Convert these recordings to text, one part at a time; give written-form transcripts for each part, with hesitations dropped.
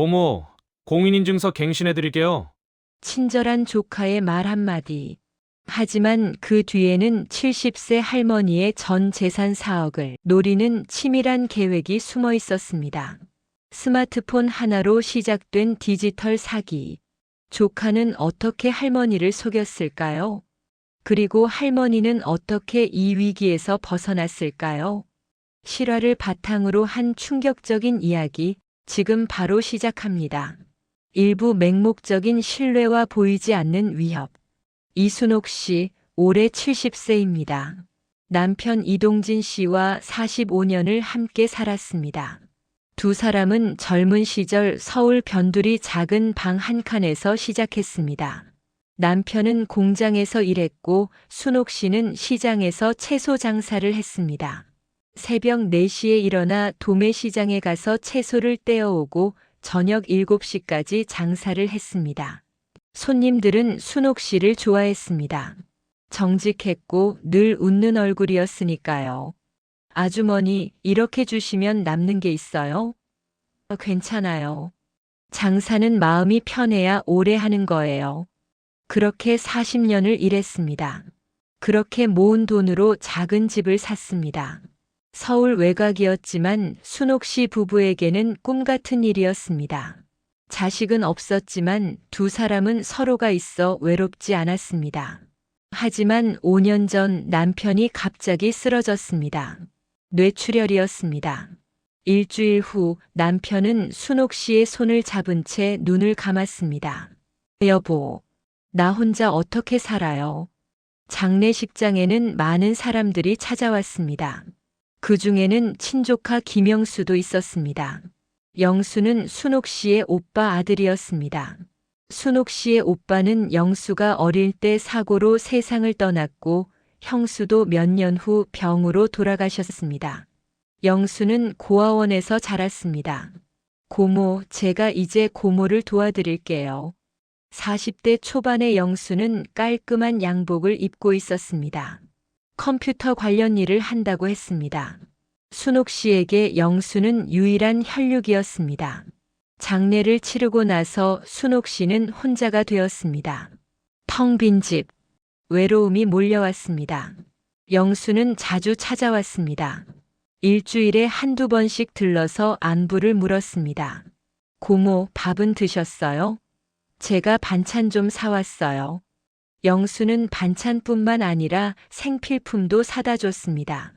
고모, 공인인증서 갱신해드릴게요. 친절한 조카의 말 한마디. 하지만 그 뒤에는 70세 할머니의 전 재산 4억을 노리는 치밀한 계획이 숨어 있었습니다. 스마트폰 하나로 시작된 디지털 사기. 조카는 어떻게 할머니를 속였을까요? 그리고 할머니는 어떻게 이 위기에서 벗어났을까요? 실화를 바탕으로 한 충격적인 이야기, 지금 바로 시작합니다. 일부 맹목적인 신뢰와 보이지 않는 위협. 이순옥 씨, 올해 70세입니다. 남편 이동진 씨와 45년을 함께 살았습니다. 두 사람은 젊은 시절 서울 변두리 작은 방 한 칸에서 시작했습니다. 남편은 공장에서 일했고 순옥 씨는 시장에서 채소 장사를 했습니다. 새벽 4시에 일어나 도매시장에 가서 채소를 떼어오고 저녁 7시까지 장사를 했습니다. 손님들은 순옥 씨를 좋아했습니다. 정직했고 늘 웃는 얼굴이었으니까요. 아주머니, 이렇게 주시면 남는 게 있어요? 괜찮아요. 장사는 마음이 편해야 오래 하는 거예요. 그렇게 40년을 일했습니다. 그렇게 모은 돈으로 작은 집을 샀습니다. 서울 외곽이었지만 순옥 씨 부부에게는 꿈 같은 일이었습니다. 자식은 없었지만 두 사람은 서로가 있어 외롭지 않았습니다. 하지만 5년 전 남편이 갑자기 쓰러졌습니다. 뇌출혈이었습니다. 일주일 후 남편은 순옥 씨의 손을 잡은 채 눈을 감았습니다. 여보, 나 혼자 어떻게 살아요? 장례식장에는 많은 사람들이 찾아왔습니다. 그 중에는 친조카 김영수도 있었습니다. 영수는 순옥 씨의 오빠 아들이었습니다. 순옥 씨의 오빠는 영수가 어릴 때 사고로 세상을 떠났고 형수도 몇 년 후 병으로 돌아가셨습니다. 영수는 고아원에서 자랐습니다. 고모, 제가 이제 고모를 도와드릴게요. 40대 초반의 영수는 깔끔한 양복을 입고 있었습니다. 컴퓨터 관련 일을 한다고 했습니다. 순옥 씨에게 영수는 유일한 혈육이었습니다. 장례를 치르고 나서 순옥 씨는 혼자가 되었습니다. 텅 빈 집, 외로움이 몰려왔습니다. 영수는 자주 찾아왔습니다. 일주일에 한두 번씩 들러서 안부를 물었습니다. 고모, 밥은 드셨어요? 제가 반찬 좀 사왔어요. 영수는 반찬뿐만 아니라 생필품도 사다 줬습니다.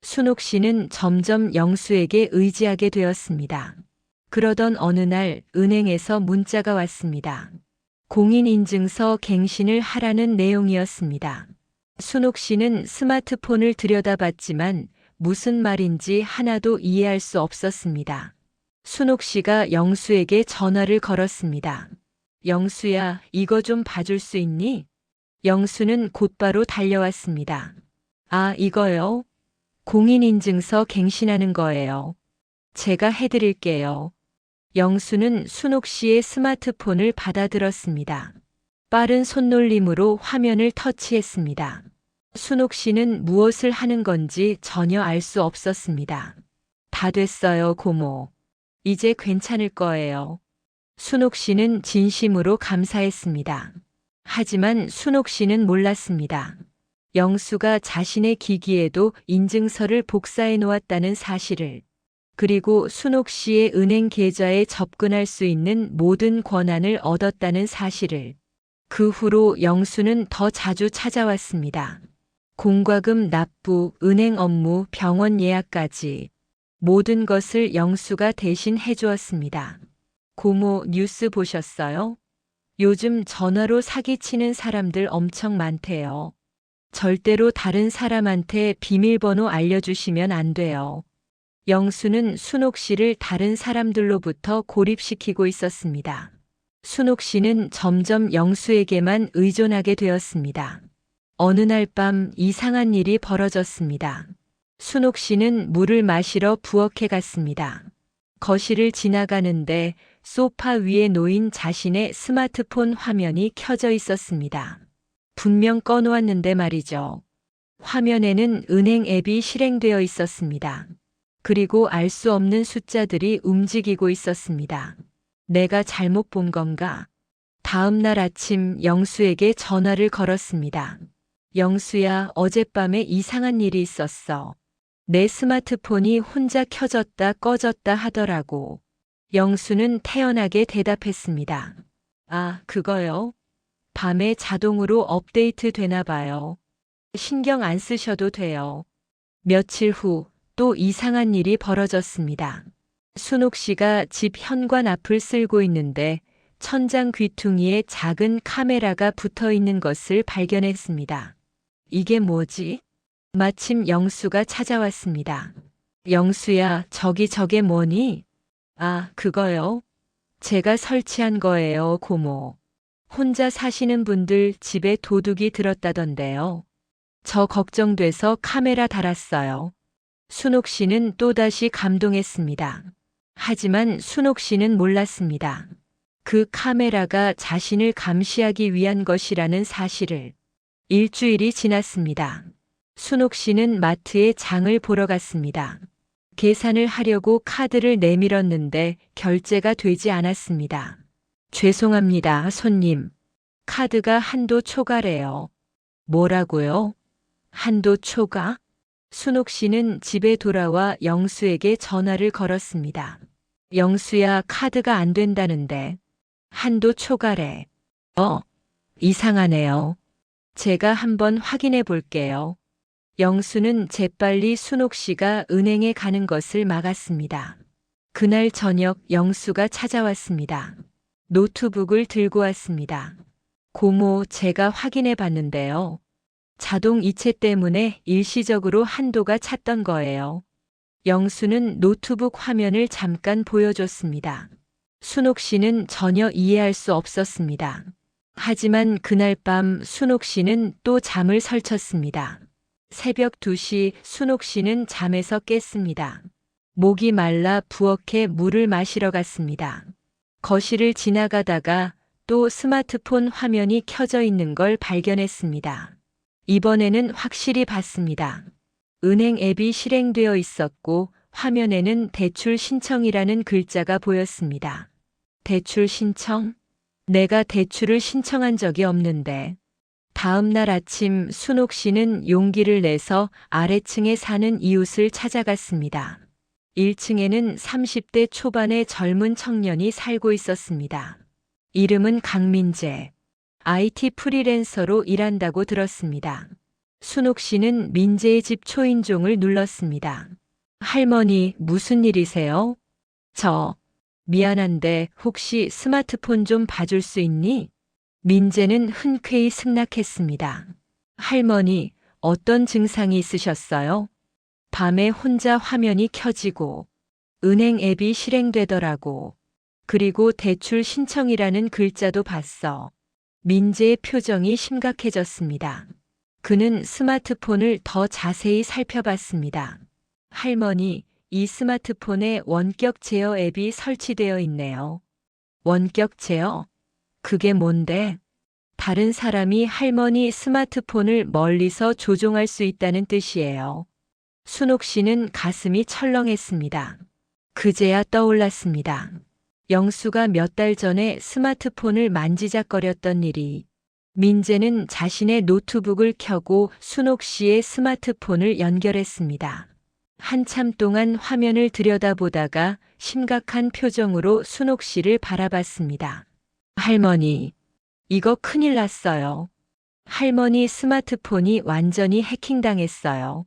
순옥 씨는 점점 영수에게 의지하게 되었습니다. 그러던 어느 날 은행에서 문자가 왔습니다. 공인인증서 갱신을 하라는 내용이었습니다. 순옥 씨는 스마트폰을 들여다봤지만 무슨 말인지 하나도 이해할 수 없었습니다. 순옥 씨가 영수에게 전화를 걸었습니다. 영수야, 이거 좀 봐줄 수 있니? 영수는 곧바로 달려왔습니다. 아, 이거요? 공인인증서 갱신하는 거예요. 제가 해드릴게요. 영수는 순옥 씨의 스마트폰을 받아들었습니다. 빠른 손놀림으로 화면을 터치했습니다. 순옥 씨는 무엇을 하는 건지 전혀 알 수 없었습니다. 다 됐어요, 고모. 이제 괜찮을 거예요. 순옥 씨는 진심으로 감사했습니다. 하지만 순옥 씨는 몰랐습니다. 영수가 자신의 기기에도 인증서를 복사해 놓았다는 사실을, 그리고 순옥 씨의 은행 계좌에 접근할 수 있는 모든 권한을 얻었다는 사실을. 그 후로 영수는 더 자주 찾아왔습니다. 공과금 납부, 은행 업무, 병원 예약까지 모든 것을 영수가 대신 해주었습니다. 고모, 뉴스 보셨어요? 요즘 전화로 사기치는 사람들 엄청 많대요. 절대로 다른 사람한테 비밀번호 알려주시면 안 돼요. 영수는 순옥 씨를 다른 사람들로부터 고립시키고 있었습니다. 순옥 씨는 점점 영수에게만 의존하게 되었습니다. 어느 날 밤 이상한 일이 벌어졌습니다. 순옥 씨는 물을 마시러 부엌에 갔습니다. 거실을 지나가는데 소파 위에 놓인 자신의 스마트폰 화면이 켜져 있었습니다. 분명 꺼놓았는데 말이죠. 화면에는 은행 앱이 실행되어 있었습니다. 그리고 알 수 없는 숫자들이 움직이고 있었습니다. 내가 잘못 본 건가? 다음 날 아침 영수에게 전화를 걸었습니다. 영수야, 어젯밤에 이상한 일이 있었어. 내 스마트폰이 혼자 켜졌다 꺼졌다 하더라고. 영수는 태연하게 대답했습니다. 아, 그거요? 밤에 자동으로 업데이트 되나 봐요. 신경 안 쓰셔도 돼요. 며칠 후 또 이상한 일이 벌어졌습니다. 순옥 씨가 집 현관 앞을 쓸고 있는데 천장 귀퉁이에 작은 카메라가 붙어 있는 것을 발견했습니다. 이게 뭐지? 마침 영수가 찾아왔습니다. 영수야, 저게 뭐니? 아, 그거요? 제가 설치한 거예요, 고모. 혼자 사시는 분들 집에 도둑이 들었다던데요. 저 걱정돼서 카메라 달았어요. 순옥 씨는 또다시 감동했습니다. 하지만 순옥 씨는 몰랐습니다. 그 카메라가 자신을 감시하기 위한 것이라는 사실을. 일주일이 지났습니다. 순옥 씨는 마트에 장을 보러 갔습니다. 계산을 하려고 카드를 내밀었는데 결제가 되지 않았습니다. 죄송합니다, 손님. 카드가 한도 초과래요. 뭐라고요? 한도 초과? 순옥 씨는 집에 돌아와 영수에게 전화를 걸었습니다. 영수야, 카드가 안 된다는데. 한도 초과래. 이상하네요. 제가 한번 확인해 볼게요. 영수는 재빨리 순옥 씨가 은행에 가는 것을 막았습니다. 그날 저녁 영수가 찾아왔습니다. 노트북을 들고 왔습니다. 고모, 제가 확인해 봤는데요. 자동 이체 때문에 일시적으로 한도가 찼던 거예요. 영수는 노트북 화면을 잠깐 보여줬습니다. 순옥 씨는 전혀 이해할 수 없었습니다. 하지만 그날 밤 순옥 씨는 또 잠을 설쳤습니다. 새벽 2시 순옥 씨는 잠에서 깼습니다. 목이 말라 부엌에 물을 마시러 갔습니다. 거실을 지나가다가 또 스마트폰 화면이 켜져 있는 걸 발견했습니다. 이번에는 확실히 봤습니다. 은행 앱이 실행되어 있었고 화면에는 대출 신청이라는 글자가 보였습니다. 대출 신청? 내가 대출을 신청한 적이 없는데. 다음 날 아침 순옥 씨는 용기를 내서 아래층에 사는 이웃을 찾아갔습니다. 1층에는 30대 초반의 젊은 청년이 살고 있었습니다. 이름은 강민재. IT 프리랜서로 일한다고 들었습니다. 순옥 씨는 민재의 집 초인종을 눌렀습니다. 할머니, 무슨 일이세요? 미안한데 혹시 스마트폰 좀 봐줄 수 있니? 민재는 흔쾌히 승낙했습니다. 할머니, 어떤 증상이 있으셨어요? 밤에 혼자 화면이 켜지고 은행 앱이 실행되더라고. 그리고 대출 신청이라는 글자도 봤어. 민재의 표정이 심각해졌습니다. 그는 스마트폰을 더 자세히 살펴봤습니다. 할머니, 이 스마트폰에 원격 제어 앱이 설치되어 있네요. 원격 제어? 그게 뭔데? 다른 사람이 할머니 스마트폰을 멀리서 조종할 수 있다는 뜻이에요. 순옥 씨는 가슴이 철렁했습니다. 그제야 떠올랐습니다. 영수가 몇 달 전에 스마트폰을 만지작거렸던 일이. 민재는 자신의 노트북을 켜고 순옥 씨의 스마트폰을 연결했습니다. 한참 동안 화면을 들여다보다가 심각한 표정으로 순옥 씨를 바라봤습니다. 할머니, 이거 큰일 났어요. 할머니 스마트폰이 완전히 해킹당했어요.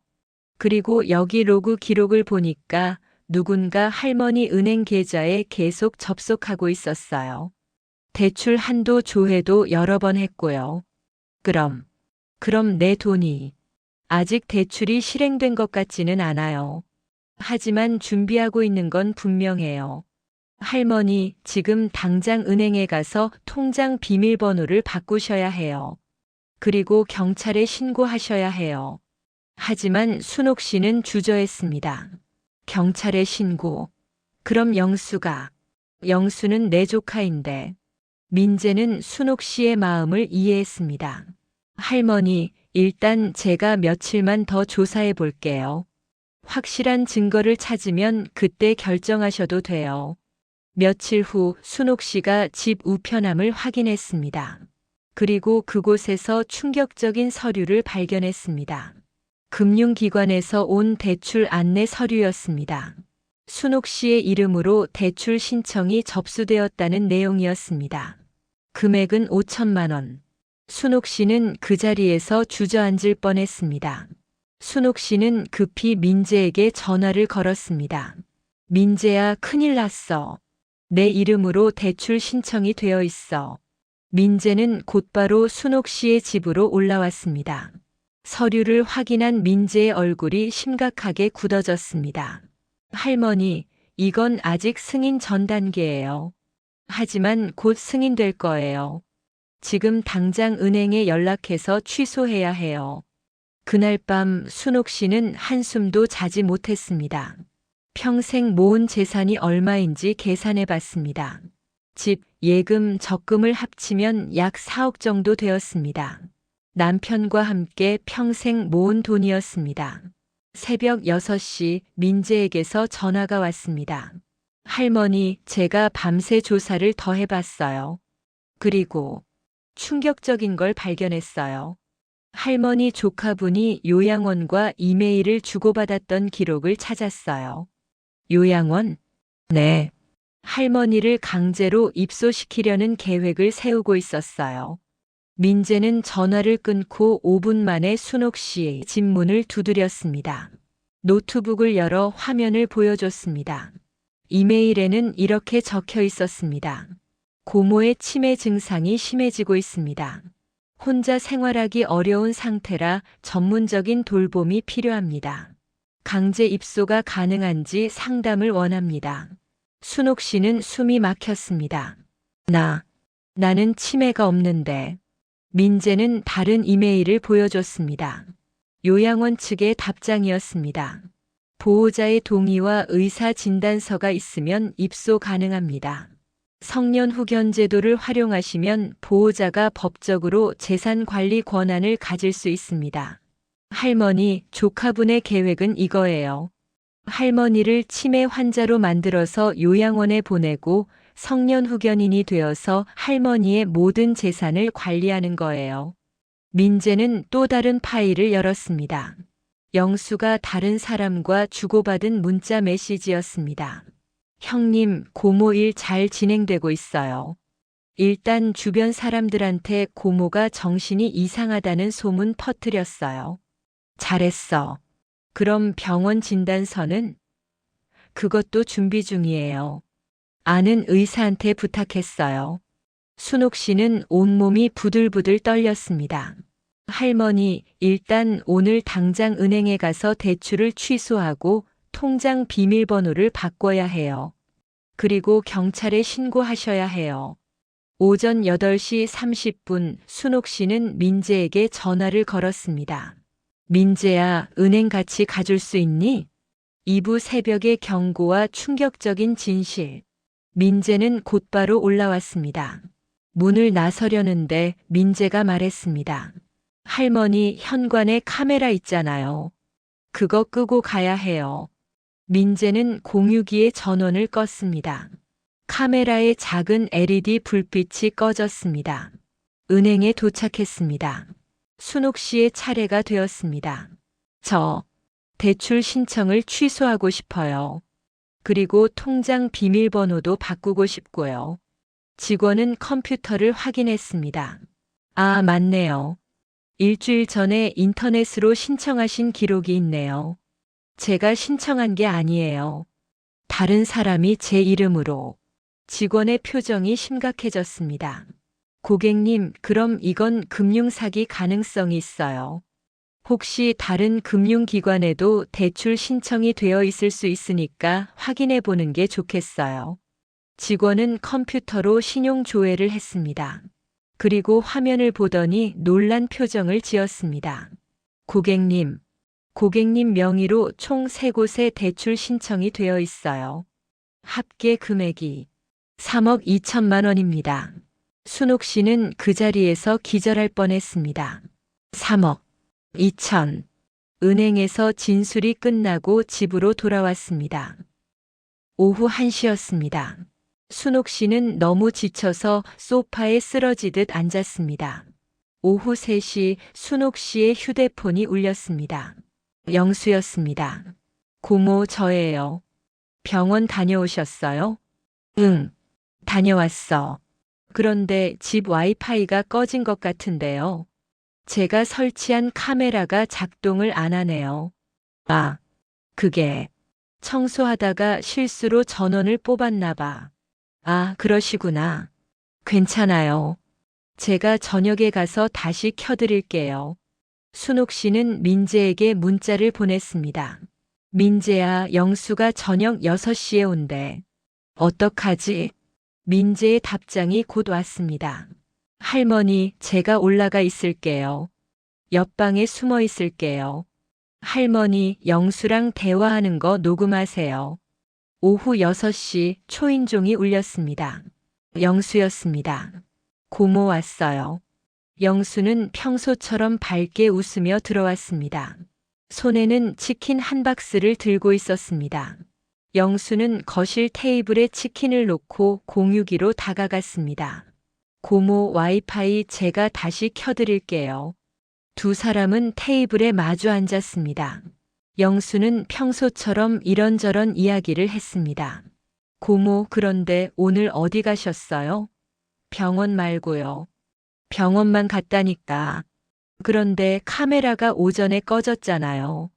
그리고 여기 로그 기록을 보니까 누군가 할머니 은행 계좌에 계속 접속하고 있었어요. 대출 한도 조회도 여러 번 했고요. 그럼 내 돈이. 아직 대출이 실행된 것 같지는 않아요. 하지만 준비하고 있는 건 분명해요. 할머니, 지금 당장 은행에 가서 통장 비밀번호를 바꾸셔야 해요. 그리고 경찰에 신고하셔야 해요. 하지만 순옥 씨는 주저했습니다. 경찰에 신고. 그럼 영수는 내 조카인데. 민재는 순옥 씨의 마음을 이해했습니다. 할머니, 일단 제가 며칠만 더 조사해 볼게요. 확실한 증거를 찾으면 그때 결정하셔도 돼요. 며칠 후 순옥 씨가 집 우편함을 확인했습니다. 그리고 그곳에서 충격적인 서류를 발견했습니다. 금융기관에서 온 대출 안내 서류였습니다. 순옥 씨의 이름으로 대출 신청이 접수되었다는 내용이었습니다. 금액은 5천만 원. 순옥 씨는 그 자리에서 주저앉을 뻔했습니다. 순옥 씨는 급히 민재에게 전화를 걸었습니다. 민재야, 큰일 났어. 내 이름으로 대출 신청이 되어 있어. 민재는 곧바로 순옥 씨의 집으로 올라왔습니다. 서류를 확인한 민재의 얼굴이 심각하게 굳어졌습니다. 할머니, 이건 아직 승인 전 단계예요. 하지만 곧 승인될 거예요. 지금 당장 은행에 연락해서 취소해야 해요. 그날 밤 순옥 씨는 한숨도 자지 못했습니다. 평생 모은 재산이 얼마인지 계산해 봤습니다. 집, 예금, 적금을 합치면 약 4억 정도 되었습니다. 남편과 함께 평생 모은 돈이었습니다. 새벽 6시 민재에게서 전화가 왔습니다. 할머니, 제가 밤새 조사를 더 해봤어요. 그리고 충격적인 걸 발견했어요. 할머니 조카분이 요양원과 이메일을 주고받았던 기록을 찾았어요. 요양원? 네. 할머니를 강제로 입소시키려는 계획을 세우고 있었어요. 민재는 전화를 끊고 5분 만에 순옥 씨의 집 문을 두드렸습니다. 노트북을 열어 화면을 보여줬습니다. 이메일에는 이렇게 적혀 있었습니다. 고모의 치매 증상이 심해지고 있습니다. 혼자 생활하기 어려운 상태라 전문적인 돌봄이 필요합니다. 강제 입소가 가능한지 상담을 원합니다. 순옥 씨는 숨이 막혔습니다. 나는 치매가 없는데. 민재는 다른 이메일을 보여줬습니다. 요양원 측의 답장이었습니다. 보호자의 동의와 의사 진단서가 있으면 입소 가능합니다. 성년 후견 제도를 활용하시면 보호자가 법적으로 재산 관리 권한을 가질 수 있습니다. 할머니, 조카분의 계획은 이거예요. 할머니를 치매 환자로 만들어서 요양원에 보내고 성년 후견인이 되어서 할머니의 모든 재산을 관리하는 거예요. 민재는 또 다른 파일을 열었습니다. 영수가 다른 사람과 주고받은 문자 메시지였습니다. 형님, 고모 일 잘 진행되고 있어요. 일단 주변 사람들한테 고모가 정신이 이상하다는 소문 퍼뜨렸어요. 잘했어. 그럼 병원 진단서는? 그것도 준비 중이에요. 아는 의사한테 부탁했어요. 순옥 씨는 온몸이 부들부들 떨렸습니다. 할머니, 일단 오늘 당장 은행에 가서 대출을 취소하고 통장 비밀번호를 바꿔야 해요. 그리고 경찰에 신고하셔야 해요. 오전 8시 30분 순옥 씨는 민재에게 전화를 걸었습니다. 민재야, 은행 같이 가줄 수 있니? 이부 새벽의 경고와 충격적인 진실. 민재는 곧바로 올라왔습니다. 문을 나서려는데 민재가 말했습니다. 할머니, 현관에 카메라 있잖아요. 그거 끄고 가야 해요. 민재는 공유기의 전원을 껐습니다. 카메라의 작은 LED 불빛이 꺼졌습니다. 은행에 도착했습니다. 순옥 씨의 차례가 되었습니다. 저 대출 신청을 취소하고 싶어요. 그리고 통장 비밀번호도 바꾸고 싶고요. 직원은 컴퓨터를 확인했습니다. 아, 맞네요. 일주일 전에 인터넷으로 신청하신 기록이 있네요. 제가 신청한 게 아니에요. 다른 사람이 제 이름으로. 직원의 표정이 심각해졌습니다. 고객님, 그럼 이건 금융사기 가능성이 있어요. 혹시 다른 금융기관에도 대출 신청이 되어 있을 수 있으니까 확인해 보는 게 좋겠어요. 직원은 컴퓨터로 신용 조회를 했습니다. 그리고 화면을 보더니 놀란 표정을 지었습니다. 고객님 명의로 총 3곳에 대출 신청이 되어 있어요. 합계 금액이 3억 2천만 원입니다. 순옥 씨는 그 자리에서 기절할 뻔했습니다. 3억 2천. 은행에서 진술이 끝나고 집으로 돌아왔습니다. 오후 1시였습니다. 순옥 씨는 너무 지쳐서 소파에 쓰러지듯 앉았습니다. 오후 3시 순옥 씨의 휴대폰이 울렸습니다. 영수였습니다. 고모, 저예요. 병원 다녀오셨어요? 응, 다녀왔어. 그런데 집 와이파이가 꺼진 것 같은데요. 제가 설치한 카메라가 작동을 안 하네요. 아, 그게 청소하다가 실수로 전원을 뽑았나 봐. 아, 그러시구나. 괜찮아요. 제가 저녁에 가서 다시 켜드릴게요. 순옥 씨는 민재에게 문자를 보냈습니다. 민재야, 영수가 저녁 6시에 온대. 어떡하지? 민재의 답장이 곧 왔습니다. 할머니, 제가 올라가 있을게요. 옆방에 숨어 있을게요. 할머니, 영수랑 대화하는 거 녹음하세요. 오후 6시 초인종이 울렸습니다. 영수였습니다. 고모 왔어요. 영수는 평소처럼 밝게 웃으며 들어왔습니다. 손에는 치킨 한 박스를 들고 있었습니다. 영수는 거실 테이블에 치킨을 놓고 공유기로 다가갔습니다. 고모, 와이파이 제가 다시 켜드릴게요. 두 사람은 테이블에 마주 앉았습니다. 영수는 평소처럼 이런저런 이야기를 했습니다. 고모, 그런데 오늘 어디 가셨어요? 병원 말고요. 병원만 갔다니까. 그런데 카메라가 오전에 꺼졌잖아요.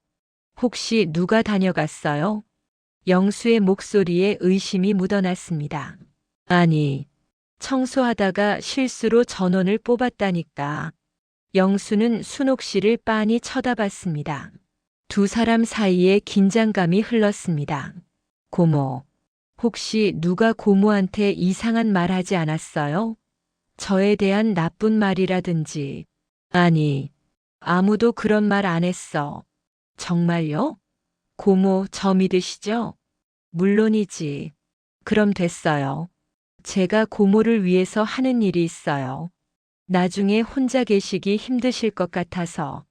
혹시 누가 다녀갔어요? 영수의 목소리에 의심이 묻어났습니다. 아니, 청소하다가 실수로 전원을 뽑았다니까. 영수는 순옥 씨를 빤히 쳐다봤습니다. 두 사람 사이에 긴장감이 흘렀습니다. 고모, 혹시 누가 고모한테 이상한 말 하지 않았어요? 저에 대한 나쁜 말이라든지. 아니, 아무도 그런 말 안 했어. 정말요? 고모, 저 믿으시죠? 물론이지. 그럼 됐어요. 제가 고모를 위해서 하는 일이 있어요. 나중에 혼자 계시기 힘드실 것 같아서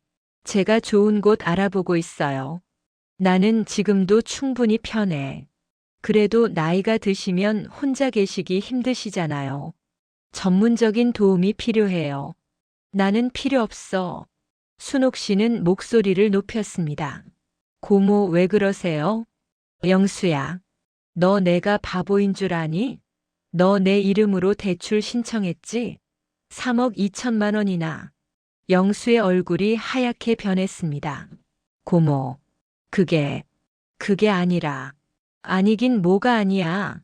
제가 좋은 곳 알아보고 있어요. 나는 지금도 충분히 편해. 그래도 나이가 드시면 혼자 계시기 힘드시잖아요. 전문적인 도움이 필요해요. 나는 필요 없어. 순옥 씨는 목소리를 높였습니다. 고모, 왜 그러세요? 영수야, 너 내가 바보인 줄 아니? 너 내 이름으로 대출 신청했지? 3억 2천만 원이나. 영수의 얼굴이 하얗게 변했습니다. 고모, 그게 아니라. 아니긴 뭐가 아니야.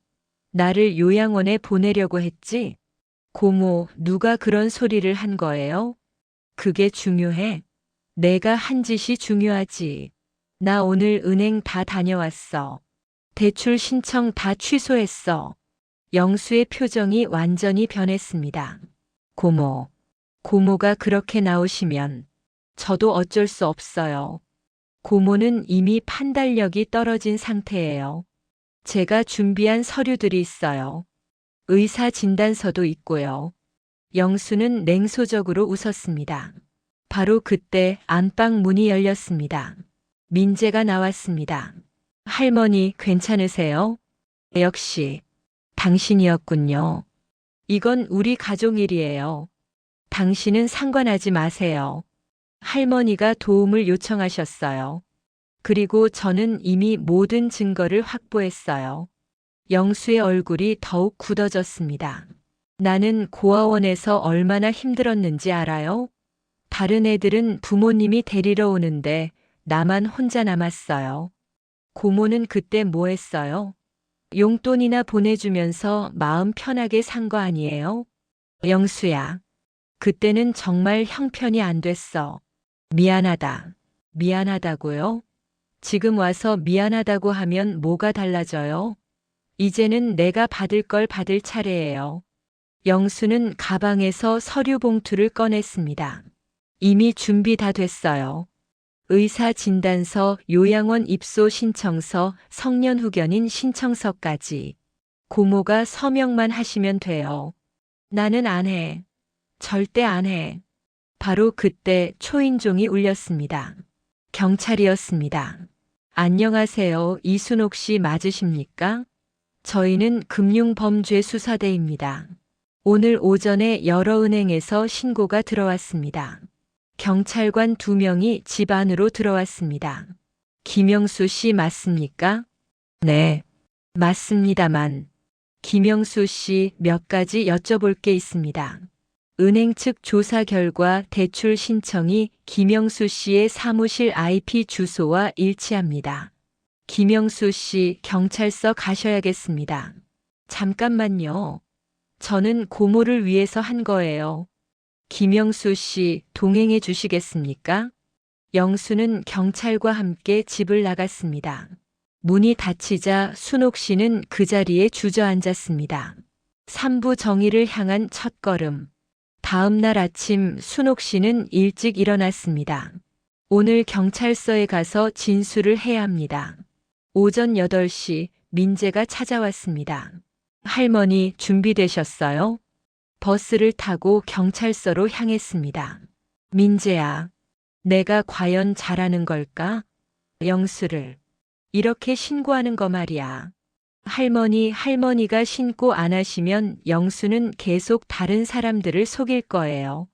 나를 요양원에 보내려고 했지? 고모, 누가 그런 소리를 한 거예요? 그게 중요해? 내가 한 짓이 중요하지. 나 오늘 은행 다 다녀왔어. 대출 신청 다 취소했어. 영수의 표정이 완전히 변했습니다. 고모, 고모가 그렇게 나오시면 저도 어쩔 수 없어요. 고모는 이미 판단력이 떨어진 상태예요. 제가 준비한 서류들이 있어요. 의사 진단서도 있고요. 영수는 냉소적으로 웃었습니다. 바로 그때 안방 문이 열렸습니다. 민재가 나왔습니다. 할머니, 괜찮으세요? 역시 당신이었군요. 이건 우리 가족 일이에요. 당신은 상관하지 마세요. 할머니가 도움을 요청하셨어요. 그리고 저는 이미 모든 증거를 확보했어요. 영수의 얼굴이 더욱 굳어졌습니다. 나는 고아원에서 얼마나 힘들었는지 알아요? 다른 애들은 부모님이 데리러 오는데 나만 혼자 남았어요. 고모는 그때 뭐 했어요? 용돈이나 보내주면서 마음 편하게 산 거 아니에요? 영수야, 그때는 정말 형편이 안 됐어. 미안하다. 미안하다고요? 지금 와서 미안하다고 하면 뭐가 달라져요? 이제는 내가 받을 걸 받을 차례예요. 영수는 가방에서 서류 봉투를 꺼냈습니다. 이미 준비 다 됐어요. 의사 진단서, 요양원 입소 신청서, 성년 후견인 신청서까지. 고모가 서명만 하시면 돼요. 나는 안 해. 절대 안 해. 바로 그때 초인종이 울렸습니다. 경찰이었습니다. 안녕하세요. 이순옥 씨 맞으십니까? 저희는 금융범죄수사대입니다. 오늘 오전에 여러 은행에서 신고가 들어왔습니다. 경찰관 2명이 집 안으로 들어왔습니다. 김영수 씨 맞습니까? 네, 맞습니다만. 김영수 씨 몇 가지 여쭤볼 게 있습니다. 은행 측 조사 결과 대출 신청이 김영수 씨의 사무실 IP 주소와 일치합니다. 김영수 씨 경찰서 가셔야겠습니다. 잠깐만요. 저는 고모를 위해서 한 거예요. 김영수 씨 동행해 주시겠습니까? 영수는 경찰과 함께 집을 나갔습니다. 문이 닫히자 순옥 씨는 그 자리에 주저앉았습니다. 삼부 정의를 향한 첫걸음. 다음 날 아침 순옥 씨는 일찍 일어났습니다. 오늘 경찰서에 가서 진술을 해야 합니다. 오전 8시 민재가 찾아왔습니다. 할머니 준비되셨어요? 버스를 타고 경찰서로 향했습니다. 민재야, 내가 과연 잘하는 걸까? 영수를 이렇게 신고하는 거 말이야. 할머니가 신고 안 하시면 영수는 계속 다른 사람들을 속일 거예요.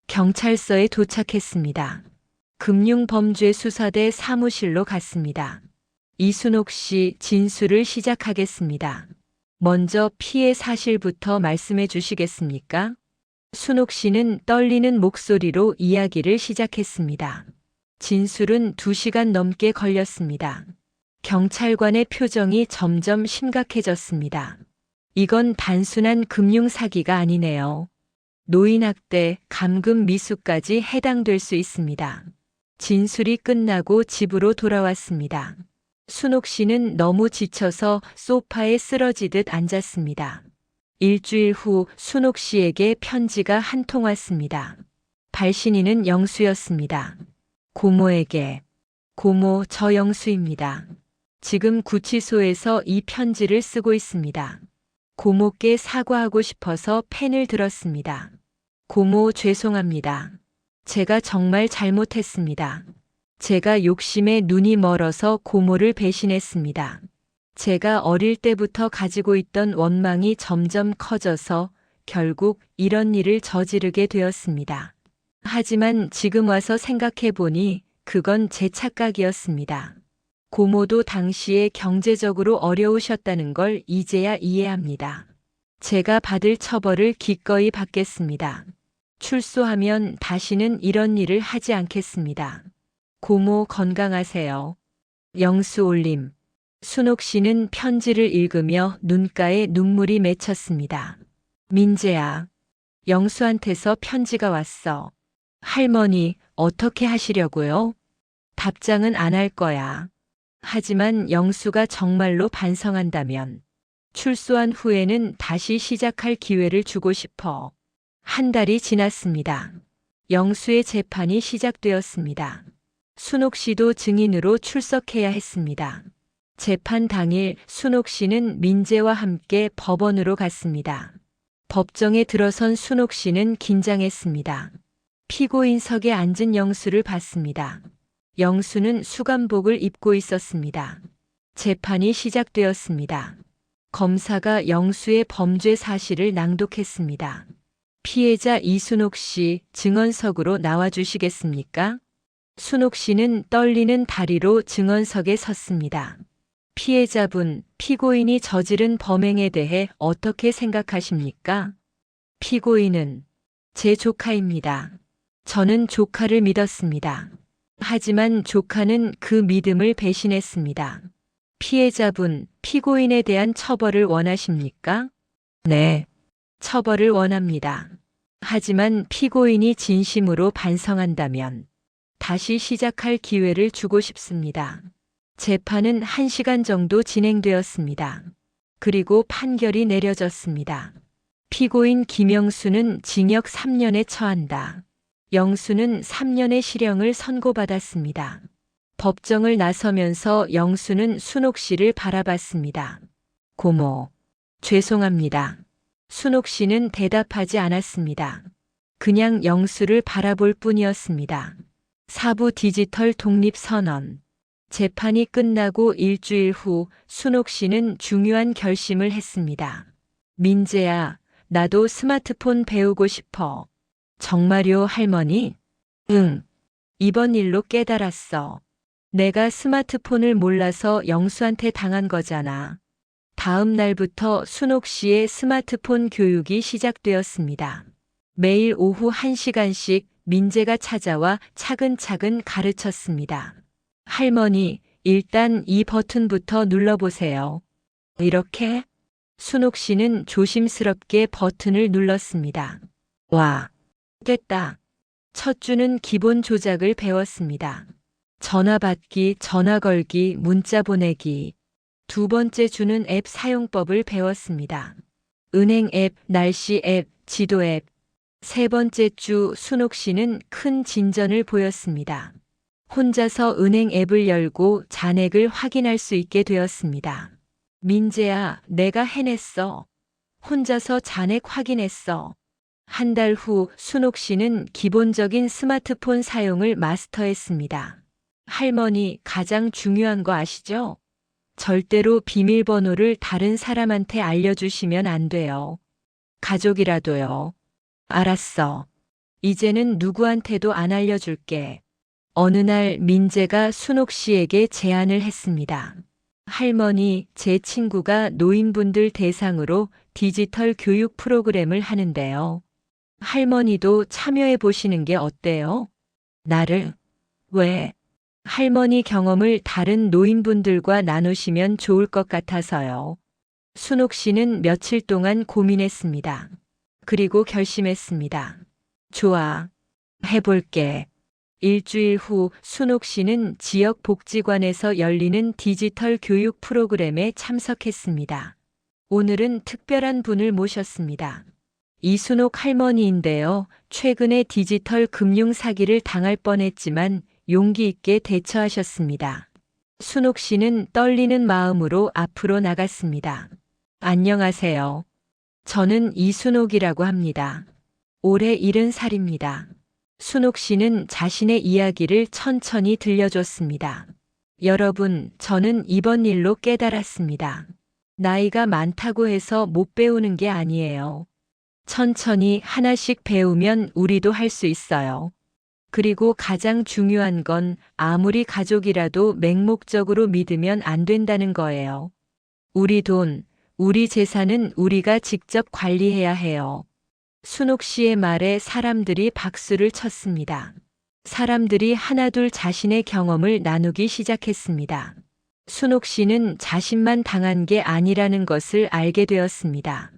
경찰서에 도착했습니다. 금융범죄수사대 사무실로 갔습니다. 이순옥 씨 진술을 시작하겠습니다. 먼저 피해 사실부터 말씀해 주시겠습니까? 순옥 씨는 떨리는 목소리로 이야기를 시작했습니다. 진술은 2시간 넘게 걸렸습니다. 경찰관의 표정이 점점 심각해졌습니다. 이건 단순한 금융사기가 아니네요. 노인학대, 감금 미수까지 해당될 수 있습니다. 진술이 끝나고 집으로 돌아왔습니다. 순옥 씨는 너무 지쳐서 소파에 쓰러지듯 앉았습니다. 일주일 후 순옥 씨에게 편지가 한 통 왔습니다. 발신인은 영수였습니다. 고모에게. 고모, 저 영수입니다. 지금 구치소에서 이 편지를 쓰고 있습니다. 고모께 사과하고 싶어서 펜을 들었습니다. 고모 죄송합니다. 제가 정말 잘못했습니다. 제가 욕심에 눈이 멀어서 고모를 배신했습니다. 제가 어릴 때부터 가지고 있던 원망이 점점 커져서 결국 이런 일을 저지르게 되었습니다. 하지만 지금 와서 생각해 보니 그건 제 착각이었습니다. 고모도 당시에 경제적으로 어려우셨다는 걸 이제야 이해합니다. 제가 받을 처벌을 기꺼이 받겠습니다. 출소하면 다시는 이런 일을 하지 않겠습니다. 고모 건강하세요. 영수 올림. 순옥 씨는 편지를 읽으며 눈가에 눈물이 맺혔습니다. 민재야, 영수한테서 편지가 왔어. 할머니, 어떻게 하시려고요? 답장은 안 할 거야. 하지만 영수가 정말로 반성한다면 출소한 후에는 다시 시작할 기회를 주고 싶어. 한 달이 지났습니다. 영수의 재판이 시작되었습니다. 순옥 씨도 증인으로 출석해야 했습니다. 재판 당일 순옥 씨는 민재와 함께 법원으로 갔습니다. 법정에 들어선 순옥 씨는 긴장했습니다. 피고인석에 앉은 영수를 봤습니다. 영수는 수감복을 입고 있었습니다. 재판이 시작되었습니다. 검사가 영수의 범죄 사실을 낭독했습니다. 피해자 이순옥 씨 증언석으로 나와주시겠습니까? 순옥 씨는 떨리는 다리로 증언석에 섰습니다. 피해자분, 피고인이 저지른 범행에 대해 어떻게 생각하십니까? 피고인은 제 조카입니다. 저는 조카를 믿었습니다. 하지만 조카는 그 믿음을 배신했습니다. 피해자분, 피고인에 대한 처벌을 원하십니까? 네, 처벌을 원합니다. 하지만 피고인이 진심으로 반성한다면 다시 시작할 기회를 주고 싶습니다. 재판은 1시간 정도 진행되었습니다. 그리고 판결이 내려졌습니다. 피고인 김영수는 징역 3년에 처한다. 영수는 3년의 실형을 선고받았습니다. 법정을 나서면서 영수는 순옥 씨를 바라봤습니다. 고모, 죄송합니다. 순옥 씨는 대답하지 않았습니다. 그냥 영수를 바라볼 뿐이었습니다. 사부 디지털 독립선언. 재판이 끝나고 일주일 후 순옥 씨는 중요한 결심을 했습니다. 민재야, 나도 스마트폰 배우고 싶어. 정말요, 할머니? 응. 이번 일로 깨달았어. 내가 스마트폰을 몰라서 영수한테 당한 거잖아. 다음 날부터 순옥 씨의 스마트폰 교육이 시작되었습니다. 매일 오후 1시간씩 민재가 찾아와 차근차근 가르쳤습니다. 할머니, 일단 이 버튼부터 눌러보세요. 이렇게? 순옥 씨는 조심스럽게 버튼을 눌렀습니다. 와, 됐다. 첫 주는 기본 조작을 배웠습니다. 전화 받기, 전화 걸기, 문자 보내기. 두 번째 주는 앱 사용법을 배웠습니다. 은행 앱, 날씨 앱, 지도 앱. 세 번째 주 순옥 씨는 큰 진전을 보였습니다. 혼자서 은행 앱을 열고 잔액을 확인할 수 있게 되었습니다. 민재야, 내가 해냈어. 혼자서 잔액 확인했어. 한 달 후 순옥 씨는 기본적인 스마트폰 사용을 마스터했습니다. 할머니, 가장 중요한 거 아시죠? 절대로 비밀번호를 다른 사람한테 알려주시면 안 돼요. 가족이라도요. 알았어. 이제는 누구한테도 안 알려줄게. 어느 날 민재가 순옥 씨에게 제안을 했습니다. 할머니, 제 친구가 노인분들 대상으로 디지털 교육 프로그램을 하는데요. 할머니도 참여해 보시는 게 어때요? 나를? 왜? 할머니 경험을 다른 노인분들과 나누시면 좋을 것 같아서요. 순옥 씨는 며칠 동안 고민했습니다. 그리고 결심했습니다. 좋아. 해볼게. 일주일 후 순옥 씨는 지역 복지관에서 열리는 디지털 교육 프로그램에 참석했습니다. 오늘은 특별한 분을 모셨습니다. 이순옥 할머니인데요. 최근에 디지털 금융 사기를 당할 뻔했지만 용기 있게 대처하셨습니다. 순옥 씨는 떨리는 마음으로 앞으로 나갔습니다. 안녕하세요. 저는 이순옥이라고 합니다. 올해 70살입니다. 순옥 씨는 자신의 이야기를 천천히 들려줬습니다. 여러분, 저는 이번 일로 깨달았습니다. 나이가 많다고 해서 못 배우는 게 아니에요. 천천히 하나씩 배우면 우리도 할 수 있어요. 그리고 가장 중요한 건 아무리 가족이라도 맹목적으로 믿으면 안 된다는 거예요. 우리 돈, 우리 재산은 우리가 직접 관리해야 해요. 순옥 씨의 말에 사람들이 박수를 쳤습니다. 사람들이 하나둘 자신의 경험을 나누기 시작했습니다. 순옥 씨는 자신만 당한 게 아니라는 것을 알게 되었습니다.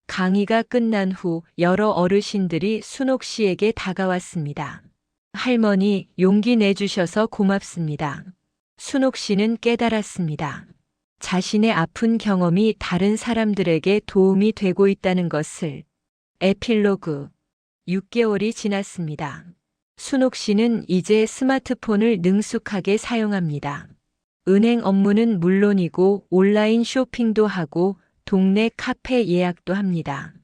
강의가 끝난 후 여러 어르신들이 순옥 씨에게 다가왔습니다. 할머니, 용기 내주셔서 고맙습니다. 순옥 씨는 깨달았습니다. 자신의 아픈 경험이 다른 사람들에게 도움이 되고 있다는 것을. 에필로그 6개월이 지났습니다. 순옥 씨는 이제 스마트폰을 능숙하게 사용합니다. 은행 업무는 물론이고 온라인 쇼핑도 하고 동네 카페 예약도 합니다.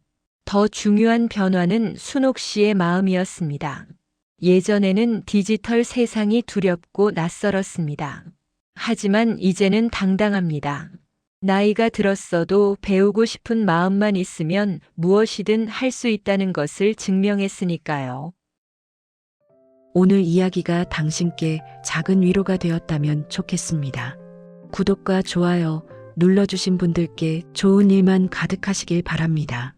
더 중요한 변화는 순옥 씨의 마음이었습니다. 예전에는 디지털 세상이 두렵고 낯설었습니다. 하지만 이제는 당당합니다. 나이가 들었어도 배우고 싶은 마음만 있으면 무엇이든 할 수 있다는 것을 증명했으니까요. 오늘 이야기가 당신께 작은 위로가 되었다면 좋겠습니다. 구독과 좋아요 눌러주신 분들께 좋은 일만 가득하시길 바랍니다.